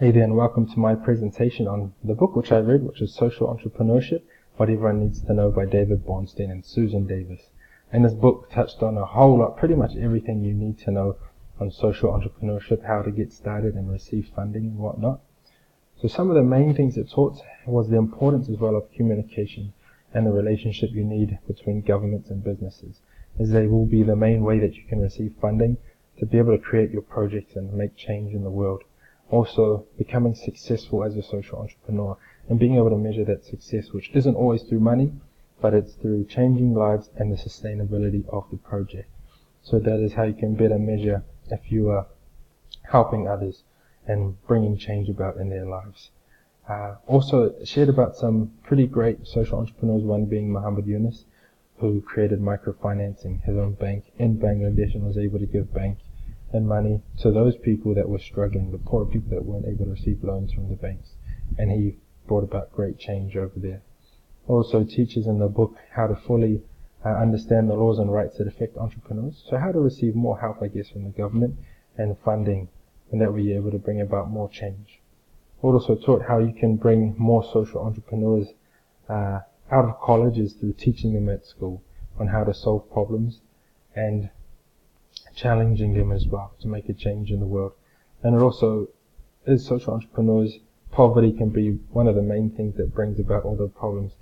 Hey there, and welcome to my presentation on the book which I read, which is Social Entrepreneurship, What Everyone Needs to Know by David Bornstein and Susan Davis. And this book touched on a whole lot, pretty much everything you need to know on social entrepreneurship, how to get started and receive funding and whatnot. So some of the main things it taught was the importance as well of communication and the relationship you need between governments and businesses, as they will be the main way that you can receive funding to be able to create your projects and make change in the world. Also, becoming successful as a social entrepreneur and being able to measure that success, which isn't always through money, but it's through changing lives and the sustainability of the project. So that is how you can better measure if you are helping others and bringing change about in their lives. Also shared about some pretty great social entrepreneurs, one being Muhammad Yunus, who created microfinancing, his own bank in Bangladesh, and was able to give bank and money to those people that were struggling, the poor people that weren't able to receive loans from the banks. And he brought about great change over there. Also teaches in the book how to fully understand the laws and rights that affect entrepreneurs. So how to receive more help, I guess, from the government and funding, and that we're able to bring about more change. Also taught how you can bring more social entrepreneurs out of colleges through teaching them at school on how to solve problems and challenging them as well to make a change in the world. And it also is social entrepreneurs, poverty can be one of the main things that brings about all the problems.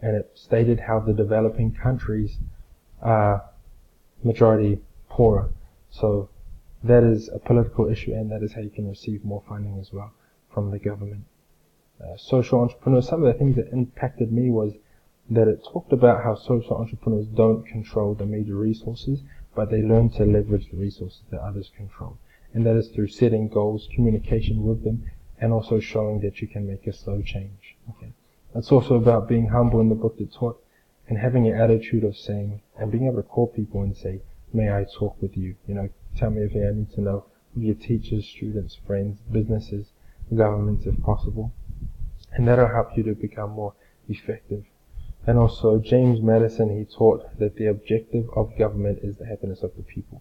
And it stated how the developing countries are majority poorer. So that is a political issue, and that is how you can receive more funding as well from the government. Social entrepreneurs, some of the things that impacted me was that it talked about how social entrepreneurs don't control the major resources, but they learn to leverage the resources that others control. And that is through setting goals, communication with them, and also showing that you can make a slow change. Okay. It's also about being humble in the book that taught, and having an attitude of saying, and being able to call people and say, may I talk with you? Tell me everything I need to know, with your teachers, students, friends, businesses, governments if possible. And that'll help you to become more effective. And also, James Madison, he taught that the objective of government is the happiness of the people.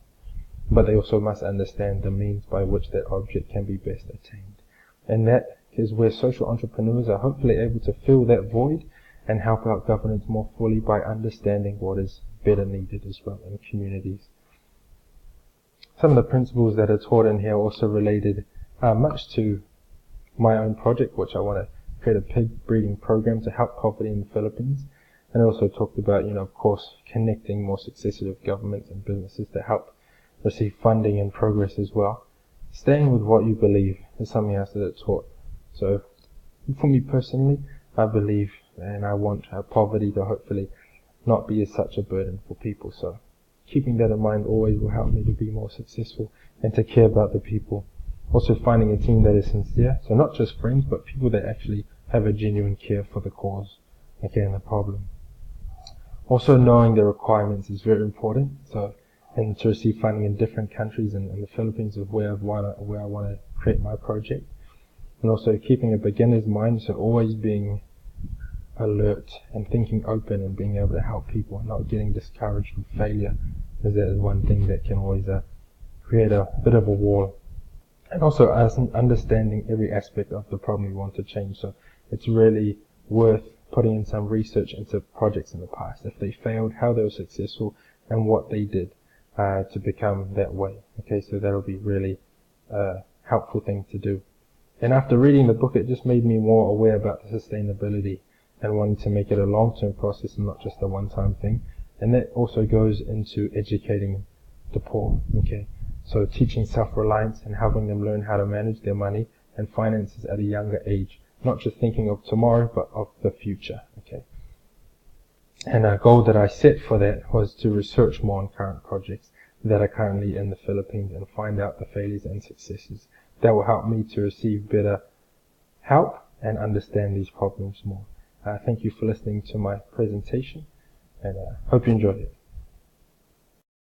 But they also must understand the means by which that object can be best attained. And that is where social entrepreneurs are hopefully able to fill that void and help out governments more fully by understanding what is better needed as well in communities. Some of the principles that are taught in here also related much to my own project, which I want to create a pig breeding program to help poverty in the Philippines. And I also talked about, of course, connecting more successive governments and businesses to help receive funding and progress as well. Staying with what you believe is something else that it taught. So for me personally, I believe and I want poverty to hopefully not be such a burden for people. So keeping that in mind always will help me to be more successful and to care about the people. Also finding a team that is sincere, so not just friends, but people that actually have a genuine care for the cause, and the problem. Also knowing the requirements is very important. So, and to receive funding in different countries and in the Philippines is where I want to create my project. And also keeping a beginner's mind, so always being alert and thinking open and being able to help people and not getting discouraged with failure, because that is one thing that can always create a bit of a wall. And also understanding every aspect of the problem you want to change. So it's really worth putting in some research into projects in the past. If they failed, how they were successful, and what they did to become that way. Okay, so that'll be really a helpful thing to do. And after reading the book, it just made me more aware about the sustainability and wanting to make it a long-term process and not just a one-time thing. And that also goes into educating the poor. Okay. So teaching self-reliance and helping them learn how to manage their money and finances at a younger age. Not just thinking of tomorrow, but of the future. Okay. And a goal that I set for that was to research more on current projects that are currently in the Philippines and find out the failures and successes. That will help me to receive better help and understand these problems more. Thank you for listening to my presentation, and hope you enjoyed it.